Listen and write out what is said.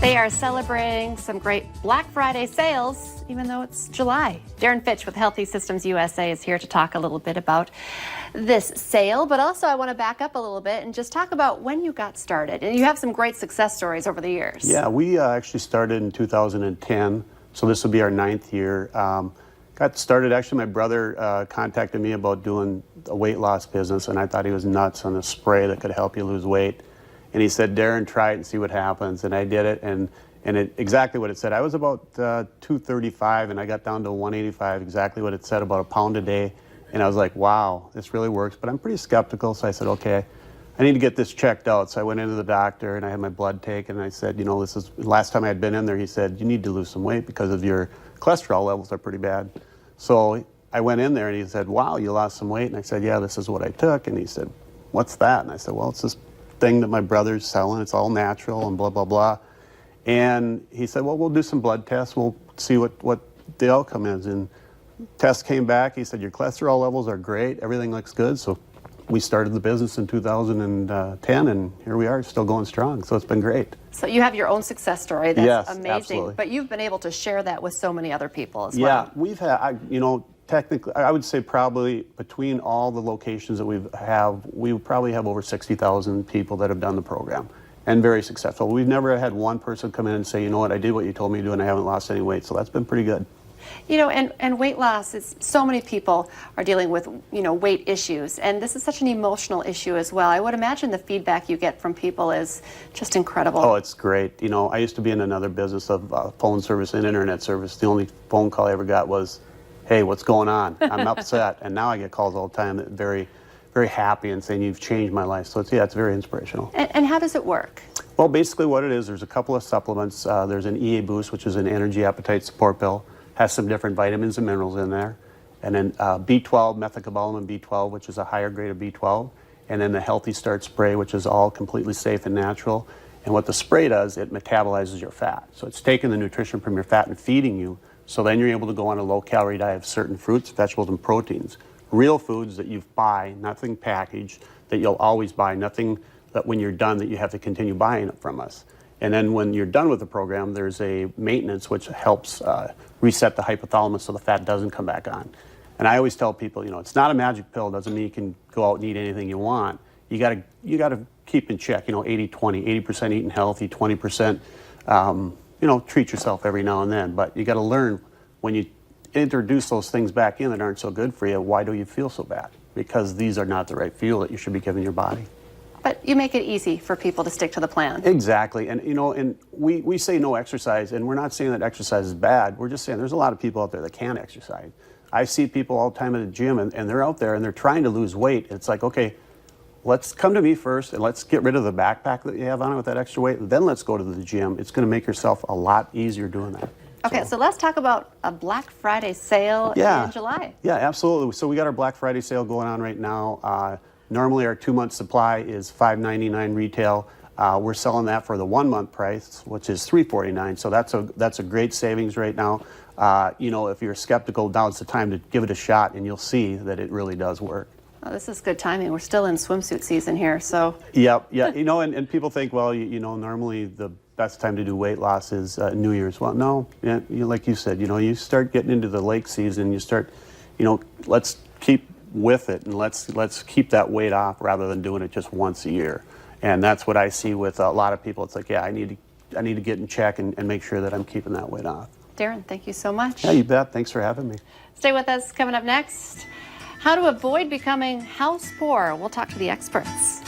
They are celebrating some great Black Friday sales, even though it's July. Darren Fitch with Healthy Systems USA is here to talk a little bit about this sale, but also I want to back up a little bit and just talk about when you got started. And you have some great success stories over the years. Yeah, we actually started in 2010, so this will be our 9th year. Got started, actually my brother contacted me about doing a weight loss business, and I thought he was nuts on a spray that could help you lose weight. And he said, Darren, try it and see what happens. And I did it, and it exactly what it said. I was about 235, and I got down to 185, exactly what it said, about a pound a day. And I was like, wow, this really works. But I'm pretty skeptical, so I said, okay, I need to get this checked out. So I went into the doctor, and I had my blood taken, and I said, you know, this is, last time I had been in there, he said, you need to lose some weight because of your cholesterol levels are pretty bad. So I went in there, and he said, wow, you lost some weight. And I said, yeah, this is what I took. And he said, what's that? And I said, well, it's this thing that my brother's selling. It's all natural and blah, blah, blah. And he said, well, we'll do some blood tests. We'll see what the outcome is. And test came back. He said, your cholesterol levels are great. Everything looks good. So we started the business in 2010, and here we are, still going strong. So it's been great. So you have your own success story. That's yes, amazing. Absolutely. But you've been able to share that with so many other people as well. Yeah, we've had, you know, technically, I would say probably between all the locations that we probably have over 60,000 people that have done the program, and very successful. We've never had one person come in and say, you know what, I did what you told me to do and I haven't lost any weight, so that's been pretty good. You know, and weight loss is, so many people are dealing with, you know, weight issues, and this is such an emotional issue as well. I would imagine the feedback you get from people is just incredible. Oh, it's great. You know, I used to be in another business of phone service and internet service. The only phone call I ever got was, hey, what's going on? I'm upset. And now I get calls all the time that very, very happy and saying, you've changed my life. So it's, yeah, it's very inspirational. And how does it work? Well, basically what it is, there's a couple of supplements. There's an EA Boost, which is an energy appetite support pill. Has some different vitamins and minerals in there. And then B12, methylcobalamin B12, which is a higher grade of B12. And then the Healthy Start Spray, which is all completely safe and natural. And what the spray does, it metabolizes your fat. So it's taking the nutrition from your fat and feeding you. So then you're able to go on a low-calorie diet of certain fruits, vegetables, and proteins. Real foods that you buy, nothing packaged, that you'll always buy, nothing that when you're done that you have to continue buying it from us. And then when you're done with the program, there's a maintenance which helps reset the hypothalamus so the fat doesn't come back on. And I always tell people, you know, it's not a magic pill. It doesn't mean you can go out and eat anything you want. You gotta keep in check, you know, 80-20, 80% eating healthy, 20%, you know, treat yourself every now and then, but you got to learn when you introduce those things back in that aren't so good for you, why do you feel so bad? Because these are not the right fuel that you should be giving your body. But you make it easy for people to stick to the plan. Exactly, and you know, and we say no exercise, and we're not saying that exercise is bad. We're just saying there's a lot of people out there that can't exercise. I see people all the time at the gym, and they're out there and they're trying to lose weight. It's like, okay, let's come to me first and let's get rid of the backpack that you have on it with that extra weight, and then let's go to the gym. It's going to make yourself a lot easier doing that. Okay, so let's talk about a Black Friday sale in July. Yeah, absolutely. So we got our Black Friday sale going on right now. Normally our 2-month supply is $5.99 retail. We're selling that for the 1-month price, which is $3.49. So that's a great savings right now. You know, if you're skeptical, now's the time to give it a shot, and you'll see that it really does work. Oh, this is good timing. We're still in swimsuit season here, so. Yep, yeah. You know, and people think, well, you know, normally the best time to do weight loss is New Year's. Well, no, yeah, like you said, you know, you start getting into the lake season, you start, you know, let's keep with it and let's keep that weight off rather than doing it just once a year. And that's what I see with a lot of people. It's like, yeah, I need to get in check and make sure that I'm keeping that weight off. Darren, thank you so much. Yeah, you bet. Thanks for having me. Stay with us. Coming up next, how to avoid becoming house poor. We'll talk to the experts.